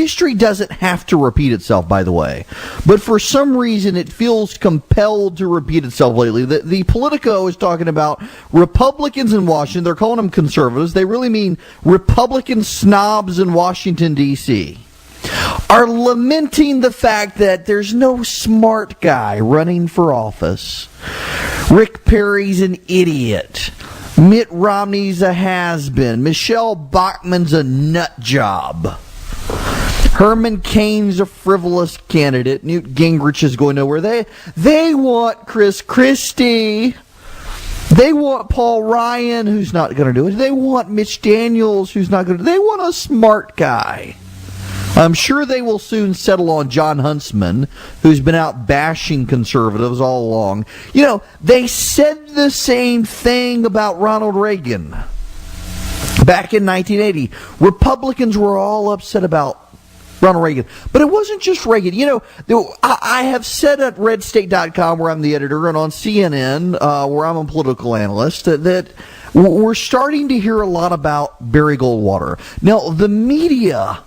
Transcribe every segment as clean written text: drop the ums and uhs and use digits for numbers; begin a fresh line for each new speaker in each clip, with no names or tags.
history doesn't have to repeat itself, by the way. But for some reason, it feels compelled to repeat itself lately. The Politico is talking about Republicans in Washington. They're calling them conservatives. They really mean Republican snobs in Washington, D.C., are lamenting the fact that there's no smart guy running for office. Rick Perry's an idiot. Mitt Romney's a has-been. Michelle Bachmann's a nut job. Herman Cain's a frivolous candidate. Newt Gingrich is going nowhere. They want Chris Christie. They want Paul Ryan, who's not going to do it. They want Mitch Daniels, who's not going to do it. They want a smart guy. I'm sure they will soon settle on John Huntsman, who's been out bashing conservatives all along. You know, they said the same thing about Ronald Reagan back in 1980. Republicans were all upset about Ronald Reagan. But it wasn't just Reagan. You know, I have said at Redstate.com, where I'm the editor, and on CNN, where I'm a political analyst, that we're starting to hear a lot about Barry Goldwater. Now, the media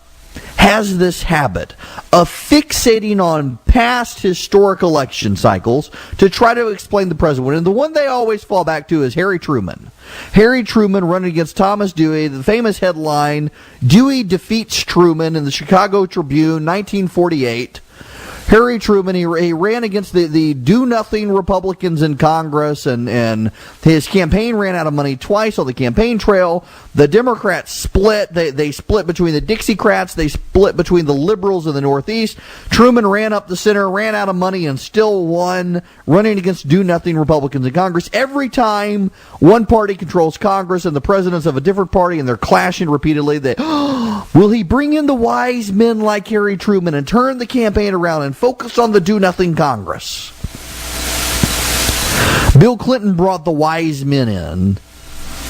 has this habit of fixating on past historic election cycles to try to explain the present one. And the one they always fall back to is Harry Truman. Harry Truman running against Thomas Dewey, the famous headline, Dewey defeats Truman in the Chicago Tribune, 1948. Harry Truman, he ran against the do-nothing Republicans in Congress, and his campaign ran out of money twice on the campaign trail. The Democrats split. They split between the Dixiecrats. They split between the liberals in the Northeast. Truman ran up the center, ran out of money, and still won, running against do-nothing Republicans in Congress. Every time one party controls Congress and the president's of a different party, and they're clashing repeatedly, will he bring in the wise men like Harry Truman and turn the campaign around and focus on the do-nothing Congress? Bill Clinton brought the wise men in.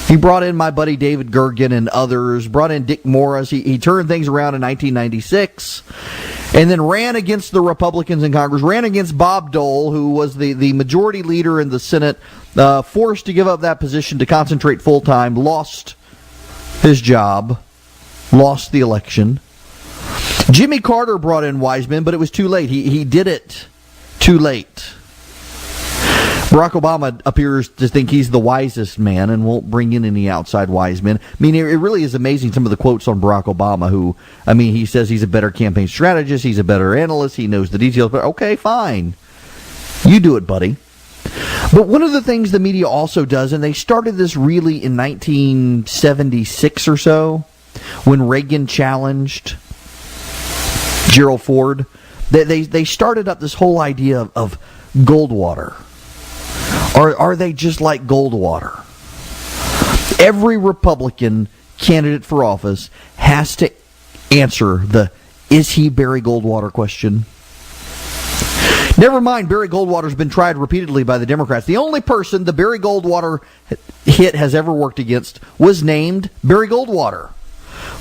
He brought in my buddy David Gergen and others, brought in Dick Morris. He turned things around in 1996, and then ran against the Republicans in Congress, ran against Bob Dole, who was the majority leader in the Senate, forced to give up that position to concentrate full-time, lost his job, lost the election. Jimmy Carter brought in wise men, but it was too late. He did it too late. Barack Obama appears to think he's the wisest man and won't bring in any outside wise men. I mean, it really is amazing, some of the quotes on Barack Obama, who, I mean, he says he's a better campaign strategist, he's a better analyst, he knows the details, but okay, fine. You do it, buddy. But one of the things the media also does, and they started this really in 1976 or so, when Reagan challenged Gerald Ford, they started up this whole idea of Goldwater. Are they just like Goldwater? Every Republican candidate for office has to answer the "is he Barry Goldwater" question. Never mind, Barry Goldwater's been tried repeatedly by the Democrats. The only person the Barry Goldwater hit has ever worked against was named Barry Goldwater.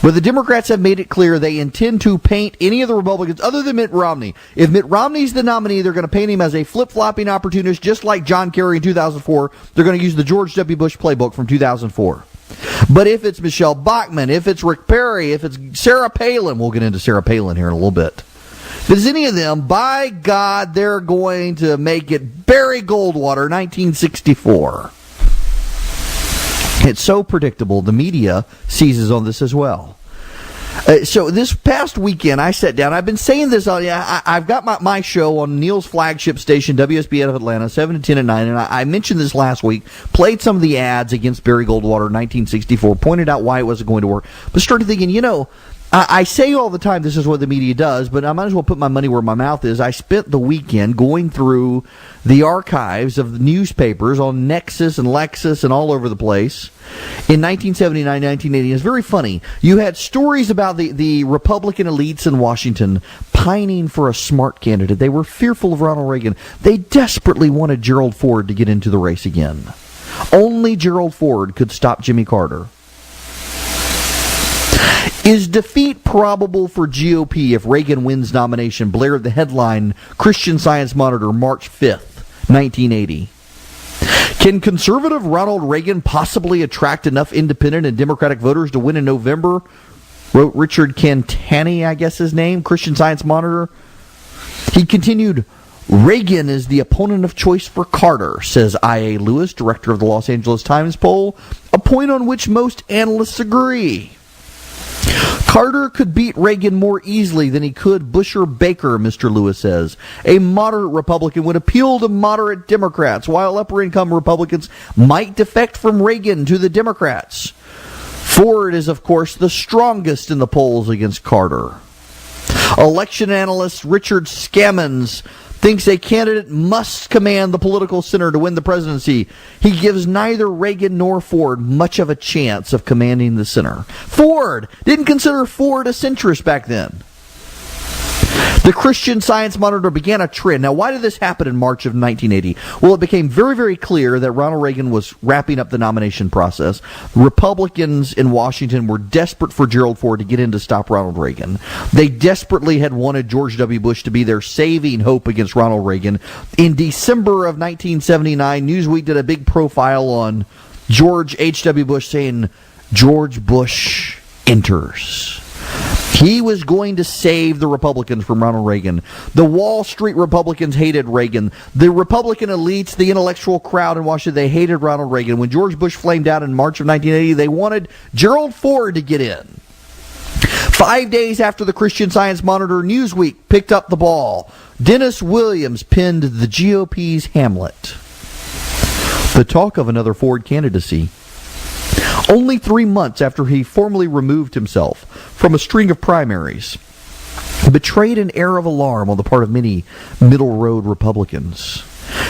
But the Democrats have made it clear they intend to paint any of the Republicans other than Mitt Romney. If Mitt Romney's the nominee, they're going to paint him as a flip-flopping opportunist, just like John Kerry in 2004. They're going to use the George W. Bush playbook from 2004. But if it's Michelle Bachmann, if it's Rick Perry, if it's Sarah Palin, we'll get into Sarah Palin here in a little bit. If it's any of them, by God, they're going to make it Barry Goldwater, 1964. It's so predictable. The media seizes on this as well. So this past weekend, I sat down. I've been saying this. I've got my show on Neil's flagship station, WSB out of Atlanta, 7 to 10 at 9. And I mentioned this last week, played some of the ads against Barry Goldwater in 1964, pointed out why it wasn't going to work, but started thinking, I say all the time this is what the media does, but I might as well put my money where my mouth is. I spent the weekend going through the archives of the newspapers on Nexus and Lexus and all over the place in 1979, 1980. It's very funny. You had stories about the Republican elites in Washington pining for a smart candidate. They were fearful of Ronald Reagan. They desperately wanted Gerald Ford to get into the race again. Only Gerald Ford could stop Jimmy Carter. Is defeat probable for GOP if Reagan wins nomination? Blared the headline, Christian Science Monitor, March 5th, 1980. Can conservative Ronald Reagan possibly attract enough independent and Democratic voters to win in November? wrote Richard Cantani, I guess his name, Christian Science Monitor. He continued, Reagan is the opponent of choice for Carter, says I.A. Lewis, director of the Los Angeles Times poll, a point on which most analysts agree. Carter could beat Reagan more easily than he could Bush or Baker, Mr. Lewis says. A moderate Republican would appeal to moderate Democrats, while upper-income Republicans might defect from Reagan to the Democrats. Ford is, of course, the strongest in the polls against Carter. Election analyst Richard Scammons thinks a candidate must command the political center to win the presidency. He gives neither Reagan nor Ford much of a chance of commanding the center. Ford didn't consider Ford a centrist back then. The Christian Science Monitor began a trend. Now, why did this happen in March of 1980? Well, it became very, very clear that Ronald Reagan was wrapping up the nomination process. Republicans in Washington were desperate for Gerald Ford to get in to stop Ronald Reagan. They desperately had wanted George W. Bush to be their saving hope against Ronald Reagan. In December of 1979, Newsweek did a big profile on George H.W. Bush, saying, George Bush enters. He was going to save the Republicans from Ronald Reagan. The Wall Street Republicans hated Reagan. The Republican elites, the intellectual crowd in Washington, they hated Ronald Reagan. When George Bush flamed out in March of 1980, they wanted Gerald Ford to get in. 5 days after the Christian Science Monitor, Newsweek picked up the ball. Dennis Williams penned the GOP's Hamlet. The talk of another Ford candidacy. Only 3 months after he formally removed himself from a string of primaries, betrayed an air of alarm on the part of many middle-road Republicans.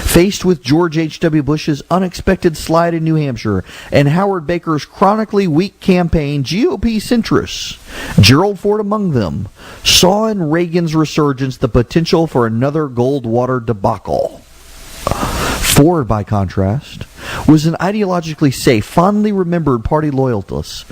Faced with George H.W. Bush's unexpected slide in New Hampshire and Howard Baker's chronically weak campaign, GOP centrists, Gerald Ford among them, saw in Reagan's resurgence the potential for another Goldwater debacle. Ford, by contrast, was an ideologically safe, fondly remembered party loyalist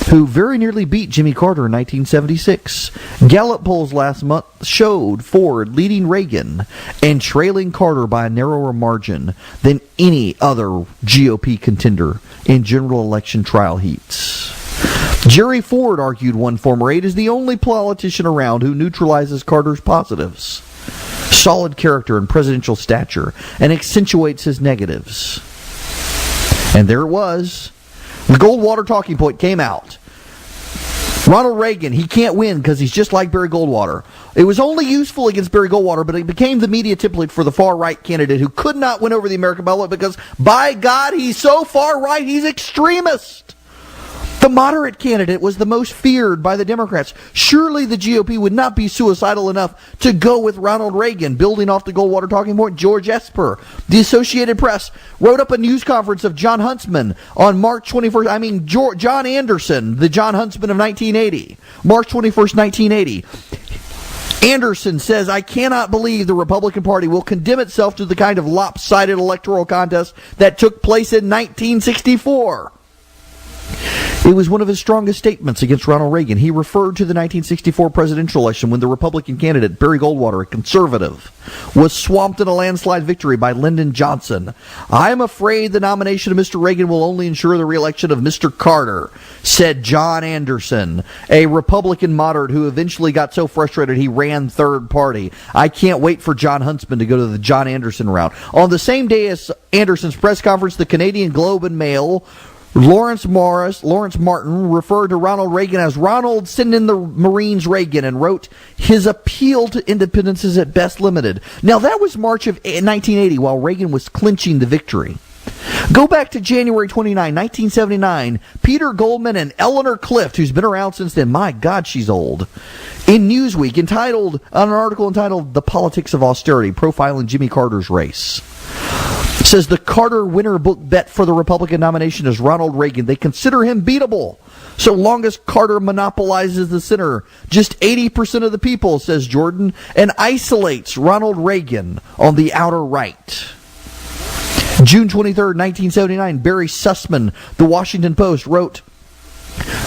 who very nearly beat Jimmy Carter in 1976. Gallup polls last month showed Ford leading Reagan and trailing Carter by a narrower margin than any other GOP contender in general election trial heats. Jerry Ford, argued one former aide, is the only politician around who neutralizes Carter's positives, solid character and presidential stature, and accentuates his negatives. And there it was. The Goldwater talking point came out. Ronald Reagan, he can't win because he's just like Barry Goldwater. It was only useful against Barry Goldwater, but it became the media template for the far-right candidate who could not win over the American public because, by God, he's so far-right, he's extremist. The moderate candidate was the most feared by the Democrats. Surely the GOP would not be suicidal enough to go with Ronald Reagan, building off the Goldwater talking point. George Esper, the Associated Press, wrote up a news conference of John Huntsman on March 21st. John Anderson, the John Huntsman of 1980. March 21st, 1980. Anderson says, I cannot believe the Republican Party will condemn itself to the kind of lopsided electoral contest that took place in 1964. It was one of his strongest statements against Ronald Reagan. He referred to the 1964 presidential election when the Republican candidate, Barry Goldwater, a conservative, was swamped in a landslide victory by Lyndon Johnson. I am afraid the nomination of Mr. Reagan will only ensure the reelection of Mr. Carter, said John Anderson, a Republican moderate who eventually got so frustrated he ran third party. I can't wait for John Huntsman to go to the John Anderson route. On the same day as Anderson's press conference, the Canadian Globe and Mail, Lawrence Martin referred to Ronald Reagan as Ronald send in the Marines Reagan and wrote, his appeal to independence is at best limited. Now that was March of 1980 while Reagan was clinching the victory. Go back to January 29, 1979. Peter Goldman and Eleanor Clift, who's been around since then, my God, she's old, in Newsweek, an article entitled The Politics of Austerity, profiling Jimmy Carter's race. Says the Carter winner book bet for the Republican nomination is Ronald Reagan. They consider him beatable so long as Carter monopolizes the center. Just 80% of the people, says Jordan, and isolates Ronald Reagan on the outer right. June 23rd, 1979, Barry Sussman, The Washington Post, wrote,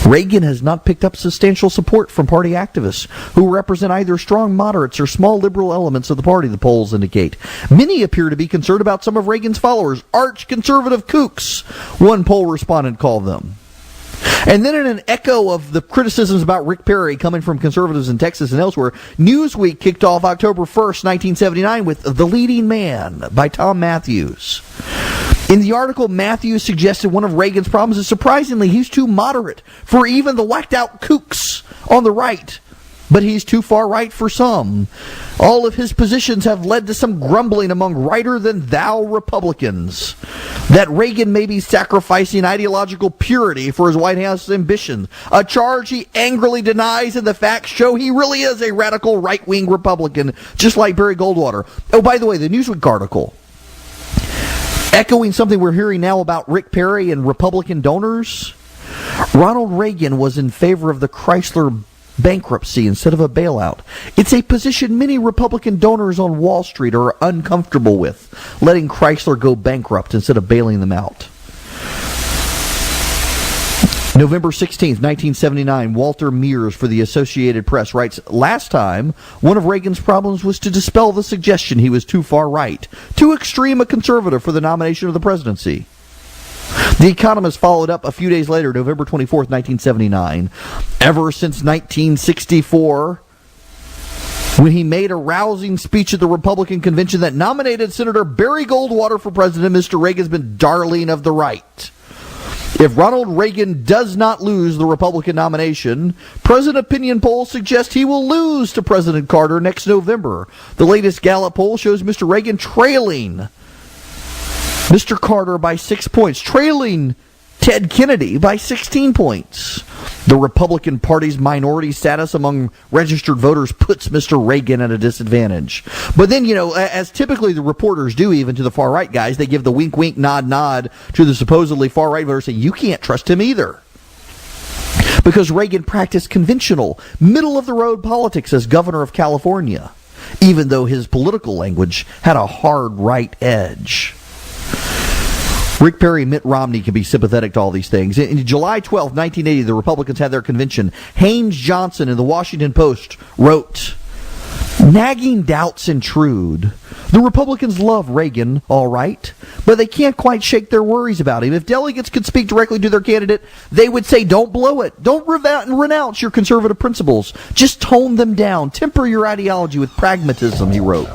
Reagan has not picked up substantial support from party activists who represent either strong moderates or small liberal elements of the party, the polls indicate. Many appear to be concerned about some of Reagan's followers, arch-conservative kooks, one poll respondent called them. And then in an echo of the criticisms about Rick Perry coming from conservatives in Texas and elsewhere, Newsweek kicked off October 1st, 1979 with The Leading Man by Tom Matthews. In the article, Matthews suggested one of Reagan's problems is surprisingly he's too moderate for even the whacked-out kooks on the right. But he's too far right for some. All of his positions have led to some grumbling among righter-than-thou Republicans that Reagan may be sacrificing ideological purity for his White House ambition, a charge he angrily denies, and the facts show he really is a radical right-wing Republican, just like Barry Goldwater. Oh, by the way, the Newsweek article, echoing something we're hearing now about Rick Perry and Republican donors, Ronald Reagan was in favor of the Chrysler bankruptcy instead of a bailout. It's a position many Republican donors on Wall Street are uncomfortable with, letting Chrysler go bankrupt instead of bailing them out. November 16th, 1979, Walter Mears for the Associated Press writes, last time, one of Reagan's problems was to dispel the suggestion he was too far right, too extreme a conservative for the nomination of the presidency. The Economist followed up a few days later, November 24th, 1979. Ever since 1964, when he made a rousing speech at the Republican convention that nominated Senator Barry Goldwater for president, Mr. Reagan's been darling of the right. If Ronald Reagan does not lose the Republican nomination, present opinion polls suggest he will lose to President Carter next November. The latest Gallup poll shows Mr. Reagan trailing Mr. Carter by 6 points, trailing Ted Kennedy by 16 points. The Republican Party's minority status among registered voters puts Mr. Reagan at a disadvantage. But then, as typically the reporters do, even to the far-right guys, they give the wink-wink, nod-nod to the supposedly far-right voters, saying, you can't trust him either. Because Reagan practiced conventional, middle-of-the-road politics as governor of California, even though his political language had a hard right edge. Rick Perry and Mitt Romney can be sympathetic to all these things. In July 12, 1980, the Republicans had their convention. Haynes Johnson in the Washington Post wrote, nagging doubts intrude. The Republicans love Reagan, all right, but they can't quite shake their worries about him. If delegates could speak directly to their candidate, they would say, don't blow it. Don't renounce your conservative principles. Just tone them down. Temper your ideology with pragmatism, he wrote.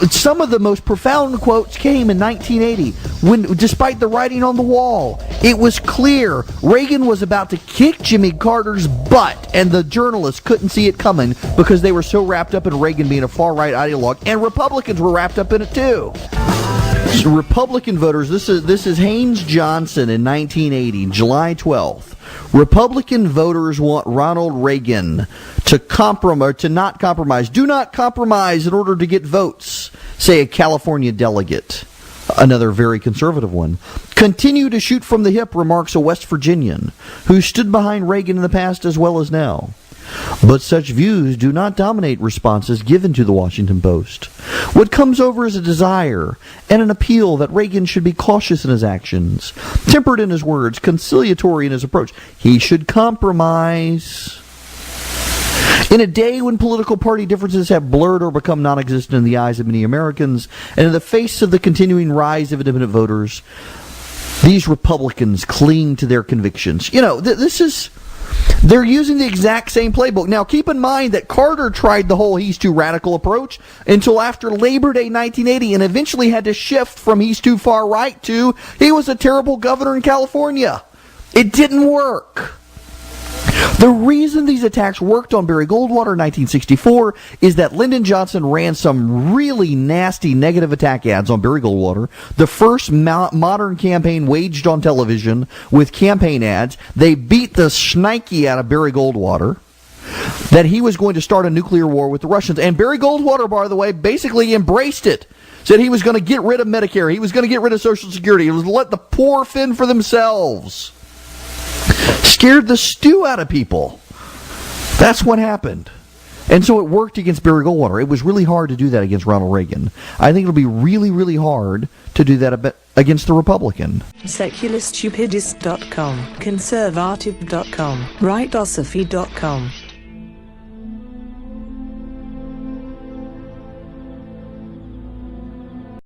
Some of the most profound quotes came in 1980 when, despite the writing on the wall, it was clear Reagan was about to kick Jimmy Carter's butt, and the journalists couldn't see it coming because they were so wrapped up in Reagan being a far-right ideologue, and Republicans were wrapped up in it too. Republican voters, this is Haynes Johnson in 1980, July 12th. Republican voters want Ronald Reagan to not compromise. Do not compromise in order to get votes, say a California delegate, another very conservative one. Continue to shoot from the hip, remarks a West Virginian who stood behind Reagan in the past as well as now. But such views do not dominate responses given to the Washington Post. What comes over is a desire and an appeal that Reagan should be cautious in his actions, tempered in his words, conciliatory in his approach. He should compromise. In a day when political party differences have blurred or become non-existent in the eyes of many Americans, and in the face of the continuing rise of independent voters, these Republicans cling to their convictions. They're using the exact same playbook. Now, keep in mind that Carter tried the whole he's too radical approach until after Labor Day 1980 and eventually had to shift from he's too far right to he was a terrible governor in California. It didn't work. The reason these attacks worked on Barry Goldwater in 1964 is that Lyndon Johnson ran some really nasty negative attack ads on Barry Goldwater, the first modern campaign waged on television with campaign ads. They beat the shnikey out of Barry Goldwater that he was going to start a nuclear war with the Russians. And Barry Goldwater, by the way, basically embraced it. Said he was going to get rid of Medicare. He was going to get rid of Social Security. He was let the poor fend for themselves. Scared the stew out of people. That's what happened. And so it worked against Barry Goldwater. It was really hard to do that against Ronald Reagan. I think it'll be really, really hard to do that against the Republican.
Secularstupidist.com, conservative.com, rightosophy.com.